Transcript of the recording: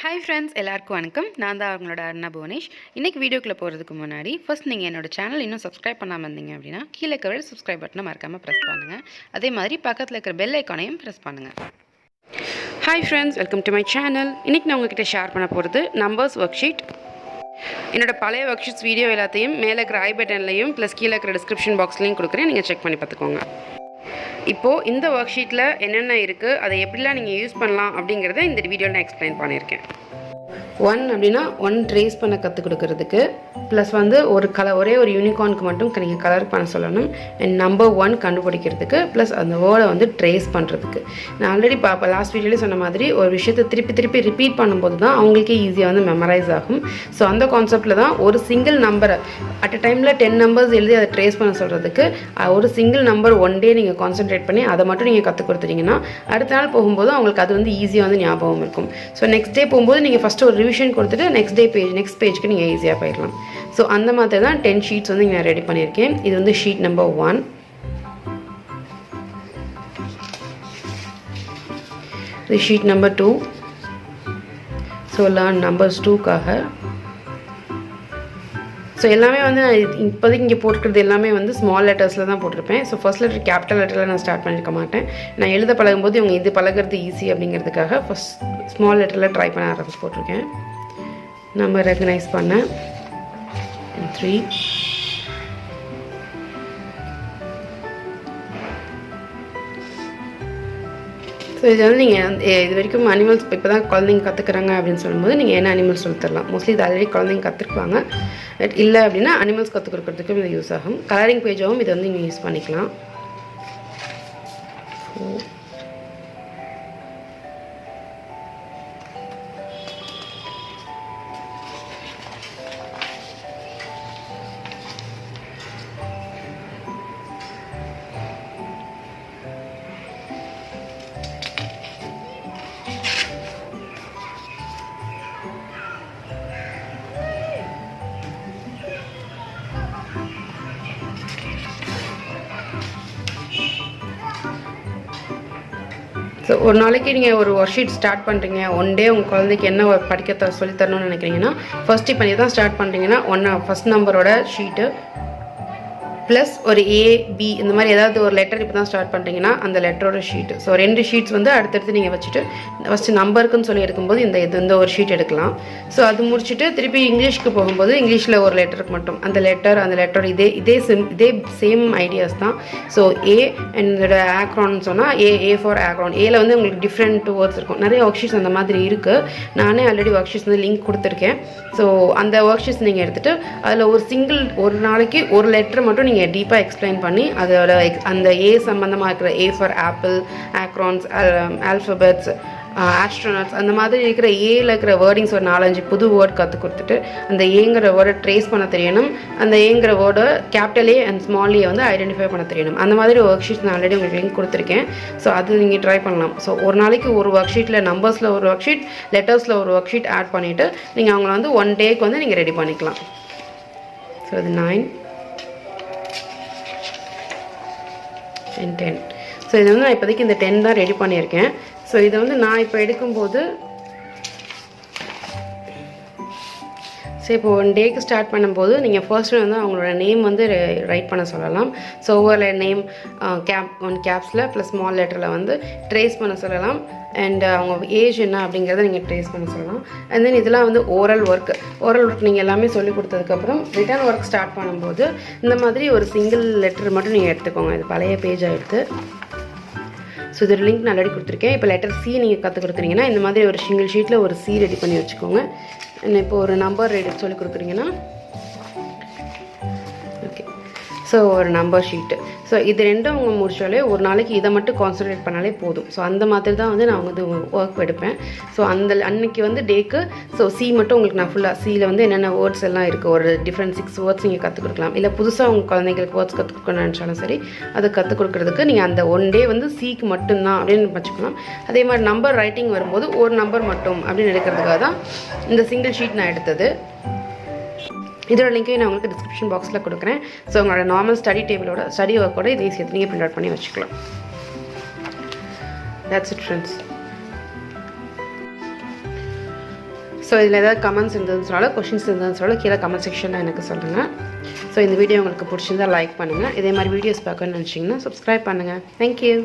Hi friends, எல்லாருக்கும் வணக்கம். நான் தான் அவங்களோட அருணா புவனேஷ். இன்னைக்கு வீடியோக்குள்ள போறதுக்கு முன்னாடி ஃபர்ஸ்ட் நீங்க என்னோட சேனல் இன்னும் சப்ஸ்கிரைப் பண்ணாம இருந்தீங்க அப்படினா கீழ இருக்கிற சப்ஸ்கிரைப் பட்டனை மறக்காம பிரஸ் பண்ணுங்க. அதே மாதிரி பக்கத்துல இருக்கிற பெல் ஐகானையும் பிரஸ் பண்ணுங்க. Hi friends, welcome to my channel. இன்னைக்கு நான் உங்ககிட்ட ஷேர் பண்ண போறது நம்பர்ஸ் worksheet. என்னோட பழைய worksheets வீடியோ எல்லாத்தையும் மேலே இருக்கிற ஐ பட்டன்லயும் ப்ளஸ் கீழ இருக்கிற டிஸ்கிரிப்ஷன் பாக்ஸ்லயும் கொடுக்குறேன். நீங்க செக் பண்ணி பார்த்துக்கோங்க. இப்போ இந்த worksheetல என்னென்ன இருக்கு அதை எப்படிலாம் நீங்க யூஸ் பண்ணலாம் அப்படிங்கறதை இந்த வீடியோல நான் எக்ஸ்பிளைன் பண்ணியிருக்கேன். 1 அப்படினா 1 ட்ரேஸ் பண்ண கத்து கொடுக்கிறதுக்கு ப்ளஸ் வந்து ஒரு கலர் ஒரே ஒரு யூனிகார்னுக்கு மட்டும் நீங்க கலர் பண்ண சொல்லணும் and நம்பர் 1 கண்டுபிடிக்கிறதுக்கு ப்ளஸ் அந்த வேர்டை வந்து ட்ரேஸ் பண்றதுக்கு. நான் ஆல்ரெடி லாஸ்ட் வீடியோல சொன்ன மாதிரி ஒரு விஷயத்தை திருப்பி ரிப்பீட் பண்ணும்போது தான் அவங்களுக்கு ஈஸியா வந்து மெமரைஸ் ஆகும். சோ அந்த கான்செப்ட்ல தான் ஒரு சிங்கிள் நம்பரை அட் a டைம்ல 10 நம்பர்ஸ் எழுதி அதை ட்ரேஸ் பண்ண சொல்றதுக்கு ஒரு சிங்கிள் நம்பர் ஒன் டே நீங்க கான்சென்ட்ரேட் பண்ணி அதை மட்டும் நீங்க கத்து கொடுத்தீங்கன்னா அடுத்த நாள் போகும்போது உங்களுக்கு அது வந்து ஈஸியா வந்து ஞாபகம் இருக்கும். சோ நெக்ஸ்ட் டே போகும்போது நீங்க ஃபர்ஸ்ட் ஒரு ரிவிஷன் கொடுத்துட்டு நெக்ஸ்ட் பேஜ்க்கு நீங்க ஈஸியா போயிடலாம். சோ அந்த மாதிரி தான் 10 ஷீட்ஸ் வந்து நான் ரெடி பண்ணியிருக்கேன். இது வந்து ஷீட் நம்பர் 1. இது sheet number 2. So learn numbers 2க்காக ஸோ எல்லாமே வந்து இப்போதைக்கு இங்கே போட்டுக்கிறது எல்லாமே வந்து ஸ்மால் லெட்டர்ஸில் தான் போட்டிருப்பேன். ஸோ ஃபர்ஸ்ட் லெட்டர் கேபிட்டல் லெட்டரில் நான் ஸ்டார்ட் பண்ணியிருக்க மாட்டேன். நான் எழுத பழகும்போது இவங்க இது பழகிறது ஈஸி அப்படிங்கிறதுக்காக ஃபர்ஸ்ட் ஸ்மால் லெட்டரில் ட்ரை பண்ண ஆரம்பிச்சு போட்டிருக்கேன். நம்ம ரெகனைஸ் பண்ண 3. ஸோ இது வந்து நீங்கள் இது வரைக்கும் அனிமல்ஸ் இப்போ தான் குழந்தைங்க கற்றுக்குறாங்க அப்படின்னு சொல்லும்போது நீங்கள் என்ன அனிமல்ஸ் சொல்லி தரலாம். மோஸ்ட்லி இது ஆல்ரெடி குழந்தைங்க கற்றுக்குவாங்க. பட் இல்லை அப்படின்னா அனிமல்ஸ் கற்றுக் கொடுக்குறதுக்கும் இது யூஸ் ஆகும். கலரிங் பேஜாகவும் இதை வந்து நீங்கள் யூஸ் பண்ணிக்கலாம். ஸோ ஒரு நாளைக்கு நீங்கள் ஒரு ஒர்க் ஸ்டார்ட் பண்ணுறீங்க, ஒன் டே உங்கள் குழந்தைக்கு என்ன படிக்க சொல்லித்தரணும்னு நினைக்கிறீங்கன்னா ஃபர்ஸ்ட் இப்போ தான் ஸ்டார்ட் பண்ணுறீங்கன்னா ஃபர்ஸ்ட் நம்பரோட ஷீட்டு ப்ளஸ் ஒரு ஏ பி இந்த மாதிரி ஏதாவது ஒரு லெட்டர் இப்போ தான் ஸ்டார்ட் பண்ணுறீங்கன்னா அந்த லெட்டரோட ஷீட்டு. ஸோ 2 ஷீட்ஸ் வந்து அடுத்தடுத்து நீங்கள் வச்சுட்டு ஃபஸ்ட்டு நம்பருக்குன்னு சொல்லி எடுக்கும்போது இந்த ஒரு ஷீட் எடுக்கலாம். ஸோ அது முடிச்சுட்டு திருப்பி இங்கிலீஷ்க்கு போகும்போது இங்கிலீஷில் ஒரு லெட்டருக்கு மட்டும் அந்த லெட்டர் இதே சேம் ஐடியாஸ் தான். ஸோ ஏ அண்ட் இதோட ஆக்ரான்னு சொன்னால் ஏ ஃபார் ஆக்ரான். ஏல வந்து உங்களுக்கு டிஃப்ரெண்ட் வேர்ட்ஸ் இருக்கும். நிறைய ஒர்க்ஷீட்ஸ் அந்த மாதிரி இருக்குது. நானே ஆல்ரெடி ஒர்க்ஷீட்ஸ் வந்து லிங்க் கொடுத்துருக்கேன். ஸோ அந்த ஒர்க்ஷீட்ஸ் நீங்கள் எடுத்துகிட்டு அதில் ஒரு நாளைக்கு ஒரு லெட்டர் மட்டும் நீங்கள் டீப்பாக எக்ஸ்பிளைன் பண்ணி அதோட அந்த ஏ சம்பந்தமாக இருக்கிற A for apple, acorns, alphabets, astronauts அந்த மாதிரி இருக்கிற ஏல இருக்கிற வேர்டிங்ஸ் ஒரு 4-5 புது வேர்ட் கற்றுக் கொடுத்துட்டு அந்த ஏங்கிற வேர்டை ட்ரேஸ் பண்ண தெரியணும். அந்த ஏங்கிற வேர்டை capital A and small A வந்து ஐடென்டிஃபை பண்ண தெரியணும். அந்த மாதிரி ஒர்க் ஷீட்ஸ் நான் ஆல்ரெடி உங்களுக்கு லிங்க் கொடுத்துருக்கேன். ஸோ அது நீங்கள் ட்ரை பண்ணலாம். ஸோ ஒரு நாளைக்கு ஒரு ஒர்க் ஷீட்டில் நம்பர்ஸில் ஒரு ஒர்க் ஷீட், லெட்டர்ஸில் ஒரு ஒர்க் ஷீட் ஆட் பண்ணிவிட்டு நீங்கள் அவங்கள வந்து ஒன் டேக்கு வந்து நீங்கள் ரெடி பண்ணிக்கலாம். ஸோ அது 9 and 10. ஸோ இது வந்து நான் இப்போதைக்கு இந்த 10 தான் ரெடி பண்ணியிருக்கேன். ஸோ இதை வந்து நான் இப்போ எடுக்கும்போது ஸோ இப்போ ஒன் டேக்கு ஸ்டார்ட் பண்ணும்போது நீங்கள் ஃபர்ஸ்ட் வந்து அவங்களோட நேம் வந்து ரைட் பண்ண சொல்லலாம். ஸோ ஒவ்வொரு நேம் கேப்ஸில் ப்ளஸ் ஸ்மால் லெட்டரில் வந்து ட்ரேஸ் பண்ண சொல்லலாம். அண்ட் அவங்க ஏஜ் என்ன அப்படிங்கிறத நீங்கள் ட்ரேஸ் பண்ண சொல்லலாம். அண்ட் தென் இதெல்லாம் வந்து ஓரல் ஒர்க் நீங்கள் எல்லாமே சொல்லி கொடுத்ததுக்கப்புறம் ரிட்டன் ஒர்க் ஸ்டார்ட் பண்ணும்போது இந்த மாதிரி ஒரு சிங்கிள் லெட்டர் மட்டும் நீங்கள் எடுத்துக்கோங்க. இது பழைய பேஜாக எடுத்து ஸோ இதோட லிங்க் நான் ஆல்ரெடி கொடுத்துருக்கேன். இப்போ லெட்டர் சி நீங்கள் கற்றுக் கொடுக்குறீங்கன்னா இந்த மாதிரி ஒரு சிங்கிள் ஷீட்டில் ஒரு சி ரெடி பண்ணி வச்சுக்கோங்க. இப்போ ஒரு நம்பர் சொல்லி கொடுக்குறீங்கன்னா ஓகே ஸோ ஒரு நம்பர் ஷீட்டு. ஸோ இது ரெண்டும் அவங்க முடிச்சாலே ஒரு நாளைக்கு இதை மட்டும் கான்சன்ட்ரேட் பண்ணாலே போதும். ஸோ அந்த மாதிரி தான் வந்து நான் வந்து ஒர்க் எடுப்பேன். ஸோ அன்னைக்கு வந்து டேக்கு ஸோ சி மட்டும் உங்களுக்கு நான் ஃபுல்லாக சியில் வந்து என்னென்ன வேர்ட்ஸ் எல்லாம் இருக்குது ஒரு டிஃப்ரெண்ட் 6 வேர்ட்ஸ் நீங்கள் கற்றுக் கொடுக்கலாம். இல்லை புதுசாக உங்கள் குழந்தைங்களுக்கு வேர்ட்ஸ் கற்றுக் கொடுக்கணும்னு நினச்சாலும் சரி அதை கற்றுக் கொடுக்குறதுக்கு நீங்கள் அந்த ஒன் டே வந்து சிக்கு மட்டும்தான் அப்படின்னு வச்சுக்கலாம். அதே மாதிரி நம்பர் ரைட்டிங் வரும்போது ஒரு நம்பர் மட்டும் அப்படின்னு எடுக்கிறதுக்காக தான் இந்த சிங்கிள் ஷீட் நான் எடுத்தது. இதோட லிங்க்கையும் நான் உங்களுக்கு டிஸ்கிரிப்ஷன் பாக்ஸில் கொடுக்குறேன். ஸோ உங்களோட நார்மல் ஸ்டடி ஒர்க்கோட இதையும் சேர்த்து நீங்கள் பிரிண்ட் அவுட் பண்ணி வச்சுக்கலாம். That's it friends. ஸோ இதில் ஏதாவது கமெண்ட்ஸ் இருந்ததுன்னு சொன்னாலும் கொஷின்ஸ் இருந்ததுன்னு சொன்னாலும் கீழே கமெண்ட் செக்ஷனில் எனக்கு சொல்லுங்கள். ஸோ இந்த வீடியோ உங்களுக்கு பிடிச்சிருந்தால் லைக் பண்ணுங்கள். இதே மாதிரி வீடியோஸ் பார்க்கணும்னு நினச்சிங்கன்னா சப்ஸ்கிரைப் பண்ணுங்கள். தேங்க்யூ.